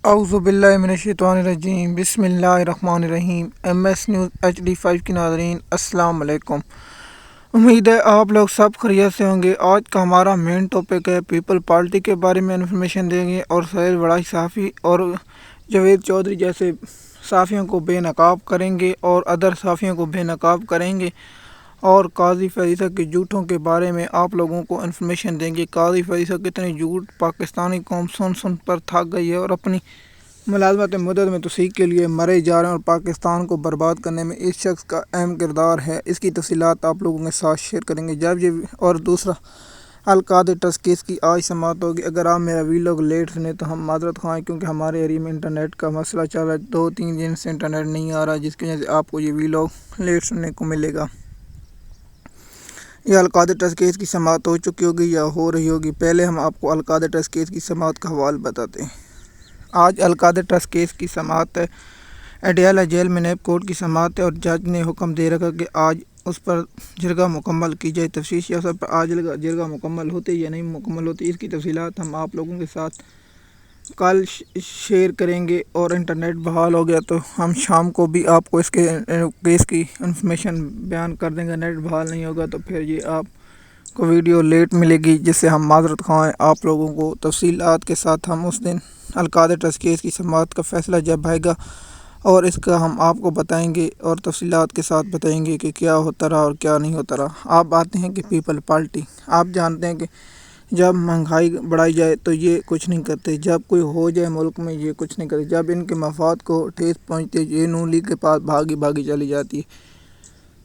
اعوذ باللہ من الشیطان الرجیم بسم اللہ الرحمن الرحیم MS نیوز HD5 کے ناظرین السلام علیکم۔ امید ہے آپ لوگ سب خیریت سے ہوں گے۔ آج کا ہمارا مین ٹاپک ہے پیپل پارٹی کے بارے میں انفارمیشن دیں گے اور سہیل وڑائی صحافی اور جاوید چودھری جیسے صحافیوں کو بے نقاب کریں گے اور ادر صحافیوں کو بے نقاب کریں گے، اور قاضی فیضہ کے جھوٹوں کے بارے میں آپ لوگوں کو انفارمیشن دیں گے۔ قاضی فیضہ کتنے جھوٹ پاکستانی قوم سن پر تھک گئی ہے اور اپنی ملازمت مدت میں توسیع کے لیے مرے جا رہے ہیں، اور پاکستان کو برباد کرنے میں اس شخص کا اہم کردار ہے۔ اس کی تفصیلات آپ لوگوں کے ساتھ شیئر کریں گے۔ اور دوسرا القادری ٹرسٹ کیس کی آج سماعت ہوگی۔ اگر آپ میرا ویلاگ لیٹ سنیں تو ہم معذرت خواہیں، کیونکہ ہمارے ایریا میں انٹرنیٹ کا مسئلہ چل رہا ہے، 2-3 دن سے انٹرنیٹ نہیں آ رہا، جس کی وجہ سے آپ کو یہ ویلاگ لیٹ سننے کو ملے گا۔ یہ القادری ٹرسٹ کیس کی سماعت ہو چکی ہوگی یا ہو رہی ہوگی۔ پہلے ہم آپ کو القادری ٹرسٹ کیس کی سماعت کا حوالہ بتاتے ہیں۔ آج القادری ٹرسٹ کیس کی سماعت ہے۔ اڈیالہ جیل میں نیب کورٹ کی سماعت ہے اور جج نے حکم دے رکھا کہ آج اس پر جرگہ مکمل کی جائے۔ تفتیشی افسر پر آج جرگہ مکمل ہوتے یا نہیں مکمل ہوتے، اس کی تفصیلات ہم آپ لوگوں کے ساتھ کل شیئر کریں گے، اور انٹرنیٹ بحال ہو گیا تو ہم شام کو بھی آپ کو اس کے کیس کی انفارمیشن بیان کر دیں گے۔ نیٹ بحال نہیں ہوگا تو پھر یہ آپ کو ویڈیو لیٹ ملے گی، جس سے ہم معذرت خواہیں آپ لوگوں کو۔ تفصیلات کے ساتھ ہم اس دن القادری ٹرسٹ کیس کی سماعت کا فیصلہ جب آئے گا اور اس کا ہم آپ کو بتائیں گے، اور تفصیلات کے ساتھ بتائیں گے کہ کیا ہوتا رہا اور کیا نہیں ہوتا رہا۔ آپ آتے ہیں کہ پیپل پارٹی، آپ جانتے ہیں کہ جب مہنگائی بڑھائی جائے تو یہ کچھ نہیں کرتے، جب کوئی ہو جائے ملک میں یہ کچھ نہیں کرتے، جب ان کے مفاد کو ٹھیس پہنچتی ہے یہ نون لیگ کے پاس بھاگی چلی جاتی ہے۔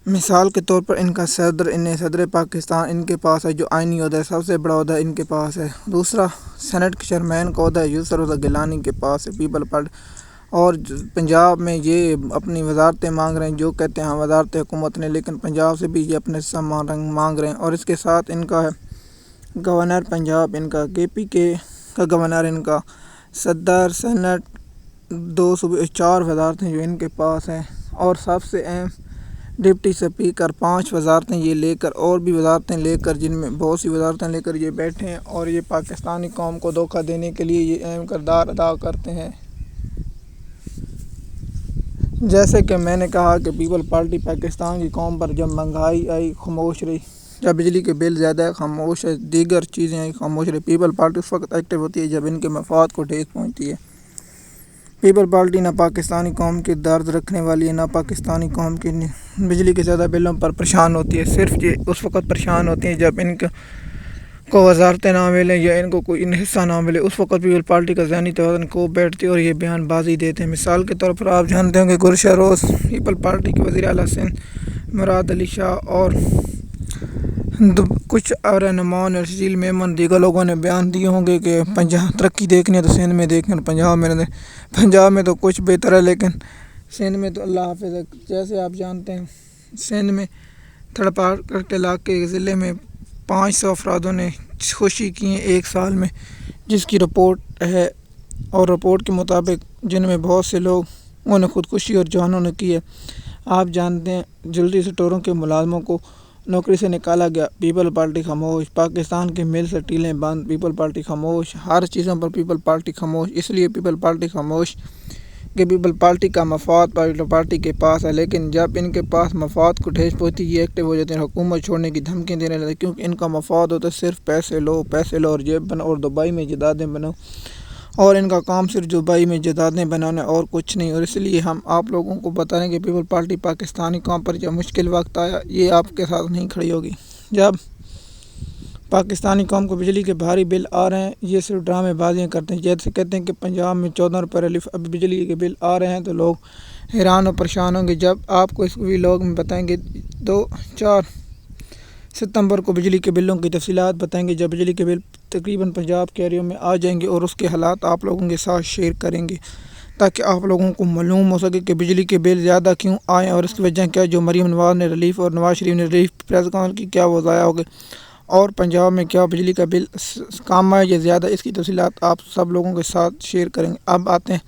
مثال کے طور پر ان کا صدر پاکستان ان کے پاس ہے، جو آئینی عہدہ ہے، سب سے بڑا عہدہ ان کے پاس ہے۔ دوسرا سینٹ کے چیئرمین کا عہدہ ہے یوسف رضا گیلانی کے پاس ہے، پیپل پارٹی۔ اور پنجاب میں یہ اپنی وزارتیں مانگ رہے ہیں، جو کہتے ہیں وزارت حکومت نے، لیکن پنجاب سے بھی یہ اپنے مانگ رہے ہیں۔ اور اس کے ساتھ ان کا ہے گورنر پنجاب، ان کا KP کا گورنر، ان کا صدر سینٹ، 2 صوبے، 4 وزارتیں جو ان کے پاس ہیں، اور سب سے اہم ڈپٹی اسپیکر، 5 وزارتیں یہ لے کر، اور بھی وزارتیں لے کر، جن میں بہت سی وزارتیں لے کر یہ بیٹھے ہیں، اور یہ پاکستانی قوم کو دھوکہ دینے کے لیے یہ اہم کردار ادا کرتے ہیں۔ جیسے کہ میں نے کہا کہ پیپل پارٹی پاکستان کی قوم پر جب مہنگائی آئی خاموش رہی، جب بجلی کے بل زیادہ ہے خاموش ہے، دیگر چیزیں آئی خاموش رہی۔ پیپل پارٹی اس وقت ایکٹیو ہوتی ہے جب ان کے مفاد کو ٹھیس پہنچتی ہے۔ پیپل پارٹی نہ پاکستانی قوم کی درد رکھنے والی ہے، نہ پاکستانی قوم کی بجلی کے زیادہ بلوں پر پریشان ہوتی ہے۔ صرف یہ اس وقت پریشان ہوتی ہیں جب ان کو وزارتیں نہ ملیں یا ان کو کوئی حصہ نہ ملے، اس وقت پیپل پارٹی کا ذہنی توازن کو بیٹھتی ہے اور یہ بیان بازی دیتے ہیں۔ مثال کے طور پر آپ جانتے ہوں کہ گلشن روز پیپل پارٹی کے وزیر اعلیٰ سندھ مراد علی شاہ اور کچھ رہنماؤں نے، شیل میمن، دیگر لوگوں نے بیان دیے ہوں گے کہ پنجاب ترقی دیکھنی ہے تو سندھ میں دیکھیں، پنجاب میں تو کچھ بہتر ہے لیکن سندھ میں تو اللہ حافظ ہے۔ جیسے آپ جانتے ہیں سندھ میں تھڑپاڑ کے علاقے کے ضلع میں 500 افرادوں نے خودکشی کی ہیں 1 سال میں، جس کی رپورٹ ہے، اور رپورٹ کے مطابق جن میں بہت سے لوگوں نے خودکشی اور جوانوں نے کی ہے۔ آپ جانتے ہیں جلدی سٹوروں کے ملازموں کو نوکری سے نکالا گیا، پیپل پارٹی خاموش۔ پاکستان کے مل سٹیلیں بند، پیپل پارٹی خاموش۔ ہر چیزوں پر پیپل پارٹی خاموش۔ اس لیے پیپل پارٹی خاموش کہ پیپل پارٹی کا مفاد پیپل پارٹی کے پاس ہے، لیکن جب ان کے پاس مفاد کو ٹھیس پہنچتی یہ ایکٹیو ہو جاتے ہیں، حکومت چھوڑنے کی دھمکی دینے لگتے ہیں، کیونکہ ان کا مفاد ہوتا ہے صرف پیسے لو اور جیب بناؤ اور دبئی میں جائیدادیں بناؤ، اور ان کا کام صرف دبئی میں جائیدادیں بنانا اور کچھ نہیں۔ اور اس لیے ہم آپ لوگوں کو بتا رہے ہیں کہ پیپل پارٹی پاکستانی قوم پر جب مشکل وقت آیا یہ آپ کے ساتھ نہیں کھڑی ہوگی۔ جب پاکستانی قوم کو بجلی کے بھاری بل آ رہے ہیں یہ صرف ڈرامے بازیاں کرتے ہیں، جیسے کہتے ہیں کہ پنجاب میں 14 روپے ریلیف، اب بجلی کے بل آ رہے ہیں تو لوگ حیران اور پریشان ہوں گے۔ جب آپ کو اس ویلاگ میں بتائیں گے 4 ستمبر کو بجلی کے بلوں کی تفصیلات بتائیں گے، جب بجلی کے بل تقریباً پنجاب کے ایریوں میں آ جائیں گے، اور اس کے حالات آپ لوگوں کے ساتھ شیئر کریں گے تاکہ آپ لوگوں کو معلوم ہو سکے کہ بجلی کے بل زیادہ کیوں آئے اور اس کی وجہ کیا، جو مریم نواز نے ریلیف اور نواز شریف نے ریلیف پریس کانفرنس کی کیا وہ ضائع ہو گئے، اور پنجاب میں کیا بجلی کا بل کم آئے یا زیادہ، اس کی تفصیلات آپ سب لوگوں کے ساتھ شیئر کریں گے۔ اب آتے ہیں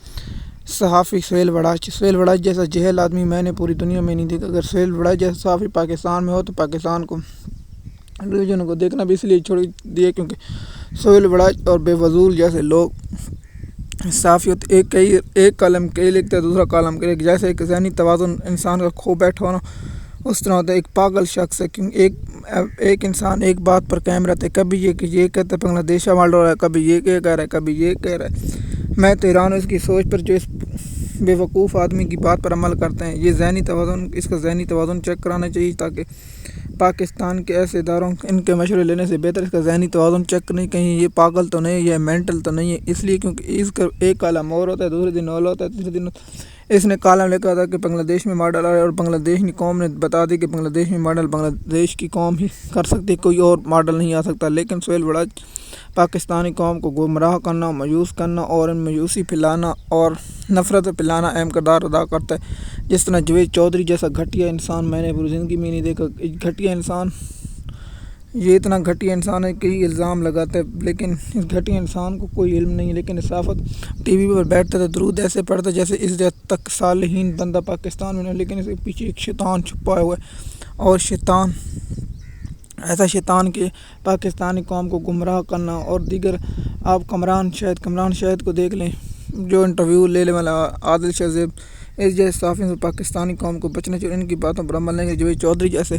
صحافی سہیل وڑائی جیسا جہل آدمی میں نے پوری دنیا میں نہیں دیکھا۔ اگر سہیل وڑائی جیسا صحافی پاکستان میں ہو تو پاکستان کو ٹیلیویژن کو دیکھنا بھی اس لیے چھوڑ دیا کیونکہ سہیل وڑائی اور بے وزول جیسے لوگ صحافی ہوتے ایک کالم کئی لکھتا ہے دوسرا کالم کئی لکھتا ہے، جیسے ایک ذہنی توازن انسان کا کھو بیٹھا ہونا اس طرح ہوتا ہے ایک پاگل شخص ہے، کیونکہ ایک انسان ایک بات پر قائم رہتا ہے، کبھی یہ کہتا ہے بنگلہ دیش مال رہا ہے، کبھی یہ کہہ رہا ہے، کبھی یہ کہہ رہا ہے۔ میں تو ایران اس کی سوچ پر جو اس بے وقوف آدمی کی بات پر عمل کرتے ہیں، یہ ذہنی توازن اس کا ذہنی توازن چیک کرانا چاہیے، تاکہ پاکستان کے ایسے اداروں ان کے مشورے لینے سے بہتر اس کا ذہنی توازن چیک نہیں، کہیں یہ پاگل تو نہیں، یہ مینٹل تو نہیں ہے، اس لیے کیونکہ اس کا ایک کالم اور ہوتا ہے، دوسرے دن اور ہوتا ہے، تیسرے دن اس نے کالم لکھا تھا کہ بنگلہ دیش میں ماڈل آ رہا ہے، اور بنگلہ دیش کی قوم نے بتا دی کہ بنگلہ دیش میں ماڈل بنگلہ دیش کی قوم ہی کر سکتی، کوئی اور ماڈل نہیں آ سکتا۔ لیکن سہیل بڑا پاکستانی قوم کو گمراہ کرنا، مایوس کرنا اور ان مایوسی پھیلانا اور نفرت پھیلانا اہم کردار ادا کرتا ہے، جس طرح جاوید چودھری جیسا گھٹیا انسان میں نے پوری زندگی میں نہیں دیکھا۔ گھٹیا انسان، یہ اتنا گھٹیا انسان ہے کہ الزام لگاتا ہے، لیکن اس گھٹیا انسان کو کوئی علم نہیں ہے، لیکن صحافت ٹی وی پر بیٹھتا تھا، درود ایسے پڑھتا جیسے اس جد تک صالحین بندہ پاکستان میں نہیں، لیکن اس کے پیچھے ایک شیطان چھپا ہوا ہے، اور شیطان ایسا شیطان کہ پاکستانی قوم کو گمراہ کرنا اور دیگر۔ آپ کمران شاہد کو دیکھ لیں، جو انٹرویو لے والا عادل شہزیب، اس جیسے صحافیوں سے پاکستانی قوم کو بچنا چاہیے، ان کی باتوں پر عمل نہیں ہے۔ جاوید چودھری جیسے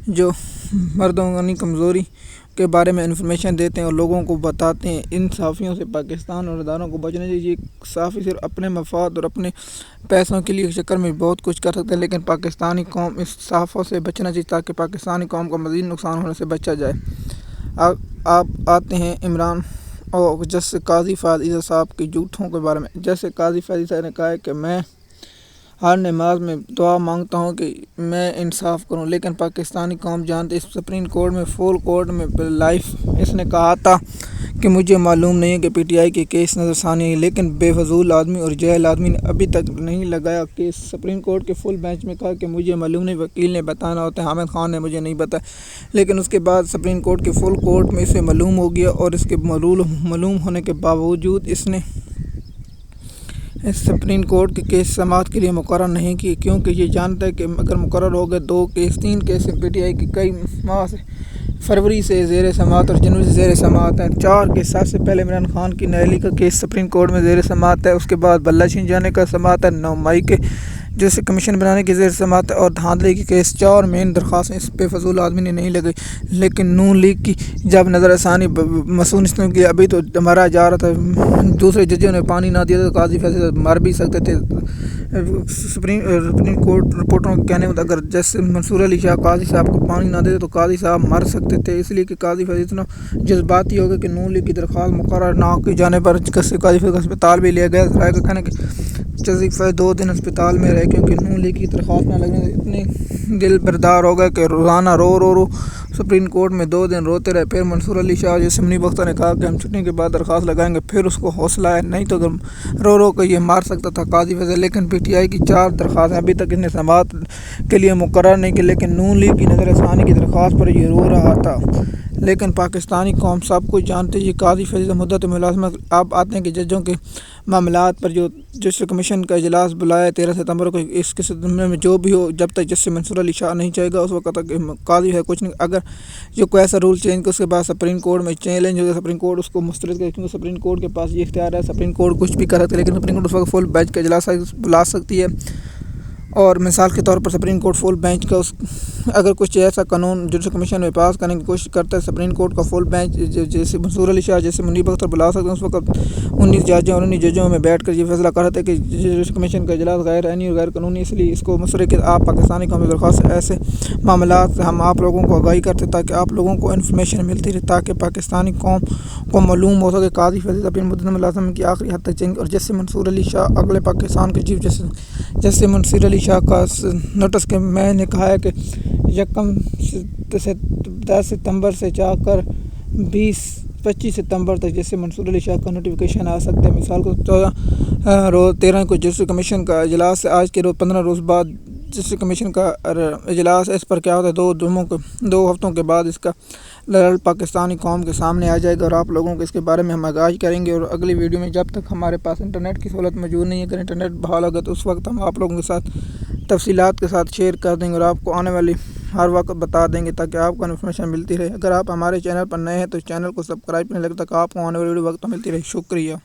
جو مردوں کمزوری کے بارے میں انفارمیشن دیتے ہیں اور لوگوں کو بتاتے ہیں، ان صحافیوں سے پاکستان اور اداروں کو بچنا چاہیے۔ صحافی صرف اپنے مفاد اور اپنے پیسوں کے لیے چکر میں بہت کچھ کر سکتے ہیں، لیکن پاکستانی قوم اس صحافوں سے بچنا چاہیے، تاکہ پاکستانی قوم کو مزید نقصان ہونے سے بچا جائے۔ آپ آتے ہیں عمران اور جیسے قاضی فیاض عیسیٰ صاحب کی جھوٹوں کے بارے میں۔ جیسے قاضی فیاض عیسیٰ نے کہا ہے کہ میں ہر نماز میں دعا مانگتا ہوں کہ میں انصاف کروں، لیکن پاکستانی قوم جانتے اس سپریم کورٹ میں فل کورٹ میں لائف اس نے کہا تھا کہ مجھے معلوم نہیں ہے کہ پی ٹی آئی کے کیس نظر ثانی ہے، لیکن بے فضول آدمی اور جاہل آدمی نے ابھی تک نہیں لگایا کیس۔ سپریم کورٹ کے فل بینچ میں کہا کہ مجھے معلوم نہیں، وکیل نے بتانا ہوتا ہے، حامد خان نے مجھے نہیں بتایا، لیکن اس کے بعد سپریم کورٹ کے فل کورٹ میں اسے معلوم ہو گیا، اور اس کے معلوم ہونے کے باوجود اس نے سپریم کورٹ کے کیس سماعت کے لیے مقرر نہیں کی، کیونکہ یہ جانتا ہے کہ اگر مقرر ہو گئے 3 کیس پی ٹی آئی کی کئی ماہ سے فروری سے زیر سماعت اور جنوری سے زیر سماعت ہے۔ 4 کیس، سب سے پہلے عمران خان کی نااہلی کا کیس سپریم کورٹ میں زیر سماعت ہے، اس کے بعد بلّہ چھین جانے کا سماعت ہے، 9 مئی کے جیسے کمیشن بنانے کی زیر سماعت ہے، اور دھاندلی کی کیس 4 مین درخواستیں اس بے فضول آدمی نے نہیں لگائی۔ لیکن نون لیگ کی جب نظر ثانی مسئول کی ابھی تو مرا جا رہا تھا، دوسرے ججوں نے پانی نہ دیا تو قاضی فیصلے مر بھی سکتے تھے۔ سپریم کورٹ رپورٹروں کے کہنے مطابق اگر جسٹس منصور علی شاہ قاضی صاحب کو پانی نہ دیتے تو قاضی صاحب مر سکتے تھے، اس لیے کہ قاضی فیصلے اتنا جذباتی ہو گیا کہ نون لیگ کی درخواست مقرر نہ کی جانے پر قاضی فیصلے اسپتال بھی لیا گیا۔ ذرائع کا کہنا ہے کہ قاضی فیصلے 2 دن اسپتال میں رہے، کیونکہ نون لیگ کی درخواست نہ لگنے سے اتنے دل بردار ہو گئے کہ روزانہ رو سپریم کورٹ میں 2 دن روتے رہے۔ پھر منصور علی شاہ جیسے منیب اختر نے کہا کہ ہم چھٹی کے بعد درخواست لگائیں گے، پھر اس کو حوصلہ ہے، نہیں تو اگر رو کے یہ مار سکتا تھا قاضی فیصلے۔ لیکن پی ٹی آئی کی 4 درخواستیں ابھی تک اس نے سماعت کے لیے مقرر نہیں کی، لیکن نون لیگ کی نظر ثانی کی درخواست پر یہ رو رہا تھا۔ لیکن پاکستانی قوم سب کچھ جانتے یہ قاضی فیصلے مدت ملازمت۔ آپ آتے ہیں کہ ججوں کے معاملات پر جو جسٹس کمیشن کا اجلاس بلایا 13 ستمبر کو، اس کے سلسلے میں جو بھی ہو، جب تک جسٹس منصور علی شاہ نہیں چاہے گا اس وقت تک قاضی ہے کچھ نہیں۔ اگر جو کوئی ایسا رول چینج کر اس کے بعد سپریم کورٹ میں چیلنج ہوگا، سپریم کورٹ اس کو مسترد کرے، کیونکہ سپریم کورٹ کے پاس یہ اختیار ہے، سپریم کورٹ کچھ بھی کر سکتی ہے، لیکن سپریم کورٹ اس وقت فل بینچ کا اجلاس بلا سکتی ہے۔ اور مثال کے طور پر سپریم کورٹ فل بینچ کا اگر کچھ ایسا قانون جوڈیشل کمیشن میں پاس کرنے کی کوشش کرتا ہے، سپریم کورٹ کا فل بینچ جیسے منصور علی شاہ جیسے منیب اختر بلا سکتے ہیں، اس وقت 19 ججوں اور 19 ججوں میں بیٹھ کر یہ فیصلہ کر رہے تھے کہ جوڈیشل کمیشن کا اجلاس غیر آئینی اور غیر قانونی، اس لیے اس کو مصر کہ آپ پاکستانی قومی درخواست ایسے معاملات سے ہم آپ لوگوں کو آگاہی کرتے تاکہ آپ لوگوں کو انفارمیشن ملتی رہے، تاکہ پاکستانی قوم کو معلوم ہو سکے۔ قاضی فیصلے اپنی مدت ملازمت کی آخری حد تک چینج، اور جیسے منصور علی شاہ اگلے پاکستان کے چیف جیسے منصور علی شاہ کا نوٹس کہ میں نے کہا ہے کہ 10 ستمبر سے چاہ کر 25 ستمبر تک جیسے منصور علی شاہ کا نوٹیفیکیشن آ سکتا ہے۔ مثال کو 13 کو جسٹس کمیشن کا اجلاس ہے، آج کے روز 15 روز بعد جسٹس کمیشن کا اجلاس ہے، اس پر کیا ہوتا ہے 2 ہفتوں کے بعد اس کا رزلٹ پاکستانی قوم کے سامنے آ جائے گا، اور آپ لوگوں کو اس کے بارے میں ہم آگاہی کریں گے۔ اور اگلی ویڈیو میں جب تک ہمارے پاس انٹرنیٹ کی سہولت موجود نہیں ہے، اگر انٹرنیٹ بحال ہوگا تو اس وقت ہم آپ لوگوں کے ساتھ تفصیلات کے ساتھ شیئر کر دیں گے، اور آپ کو آنے والی ہر وقت بتا دیں گے تاکہ آپ کو انفارمیشن ملتی رہے۔ اگر آپ ہمارے چینل پر نئے ہیں تو چینل کو سبسکرائب کریں تاکہ آپ کو آنے والی وقت ملتی رہے۔ شکریہ۔